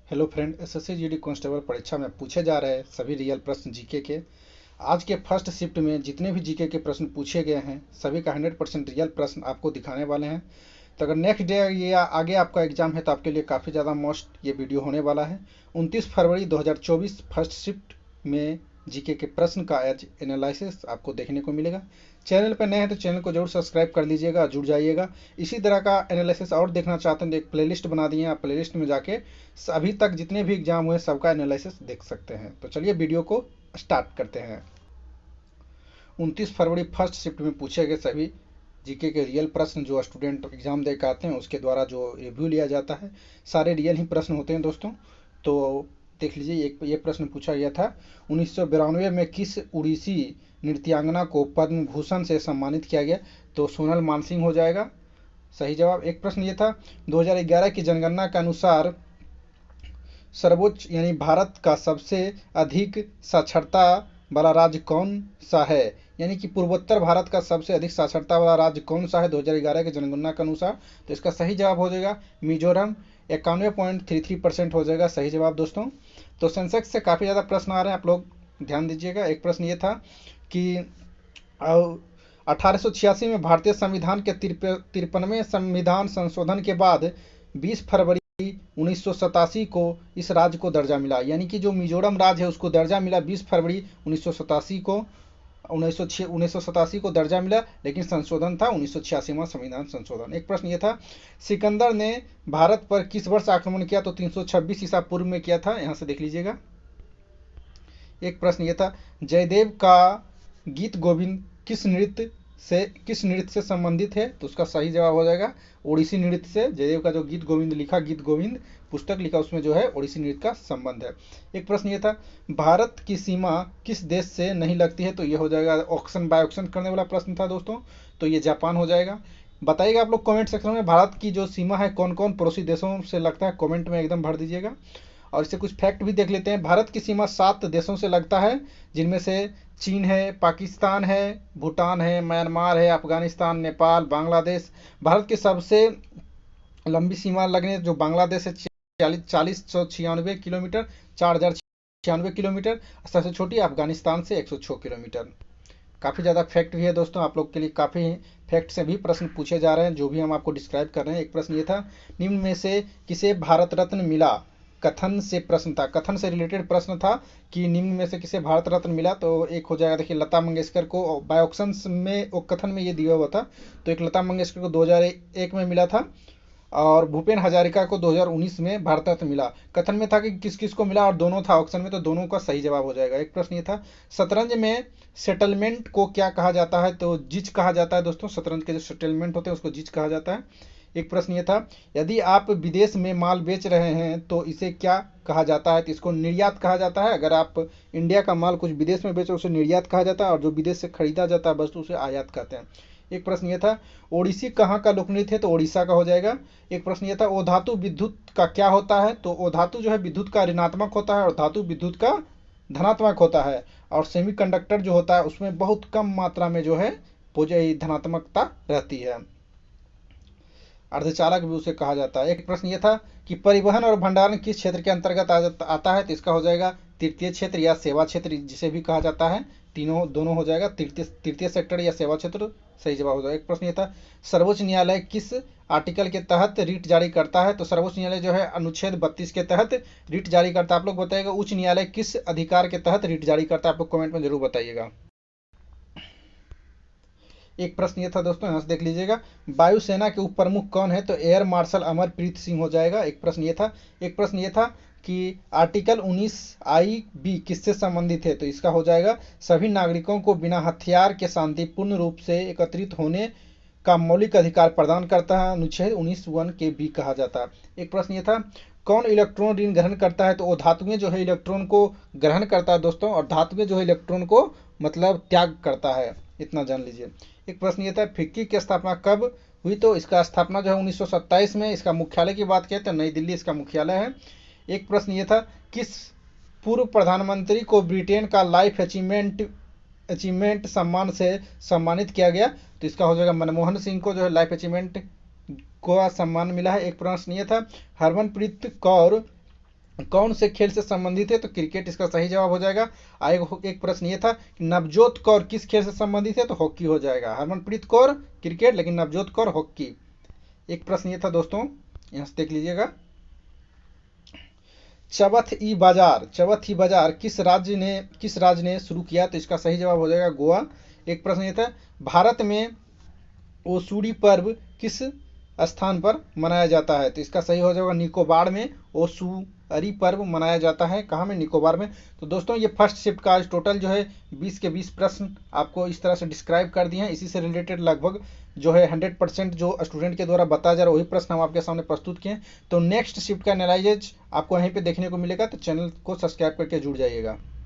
Hello friend, SSC GD constable परीक्षा में पूछे जा रहे सभी रियल प्रश्न जीके के। आज के फर्स्ट शिफ्ट में जितने भी जीके के प्रश्न पूछे गए हैं सभी का 100% रियल प्रश्न आपको दिखाने वाले हैं। तो अगर नेक्स्ट डे या आगे आपका एग्जाम है तो आपके लिए काफ़ी ज़्यादा मस्ट ये वीडियो होने वाला है। 29 फरवरी 2024 फर्स्ट शिफ्ट में जीके के प्रश्न का एज एनालिसिस आपको देखने को मिलेगा। चैनल पर नए हैं तो चैनल को जरूर सब्सक्राइब कर लीजिएगा, जुड़ जाइएगा। इसी तरह का एनालिसिस और देखना चाहते हैं तो एक प्लेलिस्ट बना दिए हैं, आप प्लेलिस्ट में जाके अभी तक जितने भी एग्जाम हुए सबका एनालिसिस देख सकते हैं। तो चलिए वीडियो को स्टार्ट करते हैं। 29 फरवरी फर्स्ट शिफ्ट में पूछे गए सभी जीके के रियल प्रश्न जो स्टूडेंट एग्जाम दे के आते हैं उसके द्वारा जो रिव्यू लिया जाता है, सारे रियल ही प्रश्न होते हैं दोस्तों। तो देख लीजिए, एक ये प्रश्न पूछा गया था, 1992 में किस उड़ीसी नृत्यांगना को पद्म भूषण से सम्मानित किया गया? तो सोनल मानसिंह हो जाएगा सही जवाब। एक प्रश्न ये था, 2011 की जनगणना के अनुसार सर्वोच्च यानी भारत का सबसे अधिक साक्षरता वाला राज्य कौन सा है? यानी कि पूर्वोत्तर भारत का सबसे अधिक साक्षरता वाला राज्य कौन सा है 2011 की जनगणना के अनुसार? तो इसका सही जवाब हो जाएगा मिजोरम, 91.33% हो जाएगा सही जवाब दोस्तों। तो सेंसेक्स से काफ़ी ज़्यादा प्रश्न आ रहे हैं, आप लोग ध्यान दीजिएगा। एक प्रश्न ये था कि 1886 में भारतीय संविधान के 53वें संविधान संशोधन के बाद 20 फरवरी 1987 को इस राज्य को दर्जा मिला। यानी कि जो मिजोरम राज्य है उसको दर्जा मिला 20 फरवरी 1987 को, 1987 को दर्जा मिला, लेकिन संशोधन था 1986वां संविधान संशोधन। एक प्रश्न ये था, सिकंदर ने भारत पर किस वर्ष आक्रमण किया? तो 326 ईसा पूर्व में किया था, यहाँ से देख लीजिएगा। एक प्रश्न ये था, जयदेव का गीत गोविंद किस नृत्य से संबंधित है? तो उसका सही जवाब हो जाएगा ओडिसी नृत्य से। जयदेव का जो गीत गोविंद लिखा, गीत गोविंद पुस्तक लिखा, उसमें जो है ओडिसी नृत्य का संबंध है। एक प्रश्न ये था, भारत की सीमा किस देश से नहीं लगती है? तो ये हो जाएगा ऑक्शन बाय ऑक्शन करने वाला प्रश्न था दोस्तों, तो ये जापान हो जाएगा। बताइएगा आप लोग कमेंट सेक्शन में, भारत की जो सीमा है कौन कौन पड़ोसी देशों से लगता है, कमेंट में एकदम भर दीजिएगा। और इससे कुछ फैक्ट भी देख लेते हैं। भारत की सीमा 7 देशों से लगता है, जिनमें से चीन है, पाकिस्तान है, भूटान है, म्यांमार है, अफगानिस्तान, नेपाल, बांग्लादेश। भारत की सबसे लंबी सीमा लगने जो बांग्लादेश है 4096 किलोमीटर, 4096 किलोमीटर। सबसे छोटी अफगानिस्तान से 106 किलोमीटर। काफ़ी ज़्यादा फैक्ट भी है दोस्तों, आप लोग के लिए काफ़ी फैक्ट से भी प्रश्न पूछे जा रहे हैं जो भी हम आपको डिस्क्राइब कर रहे हैं। एक प्रश्न ये था, निम्न में से किसे भारत रत्न मिला? कथन से प्रश्न था, कथन से रिलेटेड प्रश्न था कि निम्न में से किसे भारत रत्न मिला? तो एक हो जाएगा, देखिए लता मंगेशकर को बाय ऑप्शंस में वो कथन में ये दिया हुआ था, तो एक लता मंगेशकर को 2001 में मिला था और भूपेन हजारिका को 2019 में भारत रत्न मिला। कथन में था कि किस किस को मिला और दोनों था ऑप्शन में, तो दोनों का सही जवाब हो जाएगा। एक प्रश्न ये था, शतरंज में सेटलमेंट को क्या कहा जाता है? तो जिच कहा जाता है दोस्तों, शतरंज के जो सेटलमेंट होते हैं उसको जिच कहा जाता है। एक प्रश्न ये था, यदि आप विदेश में माल बेच रहे हैं तो इसे क्या कहा जाता है? तो इसको निर्यात कहा जाता है। अगर आप इंडिया का माल कुछ विदेश में बेचो उसे निर्यात कहा जाता है, और जो विदेश से खरीदा जाता है वस्तु उसे आयात कहते हैं। एक प्रश्न ये था, ओडिसी कहाँ का लोकनृत्य है? तो ओडिशा का हो जाएगा। एक प्रश्न ये था, ओ धातु विद्युत का क्या होता है? तो ओ धातु जो है विद्युत का ऋणात्मक होता है और धातु विद्युत का धनात्मक होता है। और सेमीकंडक्टर जो होता है उसमें बहुत कम मात्रा में जो है धनात्मकता रहती है। अर्धचालक भी उसे कहा जाता है। एक प्रश्न ये था कि परिवहन और भंडारण किस क्षेत्र के अंतर्गत आता है? तो इसका हो जाएगा तृतीय क्षेत्र या सेवा क्षेत्र जिसे भी कहा जाता है। तीनों दोनों हो जाएगा, तृतीय सेक्टर या सेवा क्षेत्र सही जवाब हो जाएगा। एक प्रश्न ये था, सर्वोच्च न्यायालय किस आर्टिकल के तहत रिट जारी करता है? तो सर्वोच्च न्यायालय जो है अनुच्छेद 32 के तहत रिट जारी करता है। आप लोग बताइएगा उच्च न्यायालय किस अधिकार के तहत रिट जारी करता है, आप लोग कमेंट में जरूर बताइएगा। एक प्रश्न ये था दोस्तों, यहाँ से देख लीजिएगा, वायुसेना के उप प्रमुख कौन है? तो एयर मार्शल अमरप्रीत सिंह हो जाएगा। एक प्रश्न ये था, एक प्रश्न ये था कि आर्टिकल 19 IB किससे संबंधित है? तो इसका हो जाएगा, सभी नागरिकों को बिना हथियार के शांतिपूर्ण रूप से एकत्रित होने का मौलिक अधिकार प्रदान करता है, अनुच्छेद 19(1) कहा जाता है। एक प्रश्न ये था, कौन इलेक्ट्रॉन ऋण ग्रहण करता है? तो वो धातुएं जो है इलेक्ट्रॉन को ग्रहण करता है दोस्तों, और धातुएं जो है इलेक्ट्रॉन को मतलब त्याग करता है, इतना जान लीजिए। एक प्रश्न ये था, फिक्की की स्थापना कब हुई? तो इसका स्थापना जो है 1927 में। इसका मुख्यालय की बात करें तो नई दिल्ली इसका मुख्यालय है। एक प्रश्न ये था, किस पूर्व प्रधानमंत्री को ब्रिटेन का लाइफ अचीवमेंट सम्मान से सम्मानित किया गया? तो इसका हो जाएगा मनमोहन सिंह को जो है लाइफ अचीवमेंट को सम्मान मिला है। एक प्रश्न ये था, हरमनप्रीत कौर कौन से खेल से संबंधित है? तो क्रिकेट इसका सही जवाब हो जाएगा। एक प्रश्न ये था कि नवजोत कौर किस खेल से संबंधित है? तो हॉकी हो जाएगा। हरमनप्रीत कौर क्रिकेट, लेकिन नवजोत कौर हॉकी। एक प्रश्न ये था दोस्तों, यहाँ से देख लीजिएगा। चवथ ई बाजार किस राज्य ने शुरू किया? तो इसका सही जवाब हो जाएगा गोवा। एक प्रश्न ये था, भारत में ओसुरी पर्व किस स्थान पर मनाया जाता है? तो इसका सही हो जाएगा निकोबार में ओसुरी पर्व मनाया जाता है। कहाँ में? निकोबार में। तो दोस्तों ये फर्स्ट शिफ्ट का आज टोटल जो है 20 के 20 प्रश्न आपको इस तरह से डिस्क्राइब कर दिए हैं। इसी से रिलेटेड लगभग जो है 100% जो स्टूडेंट के द्वारा बताया जा रहा है वही प्रश्न हम आपके सामने प्रस्तुत किए। तो नेक्स्ट शिफ्ट का एनालाइजेज आपको यहीं पे देखने को मिलेगा, तो चैनल को सब्सक्राइब करके जुड़ जाइएगा।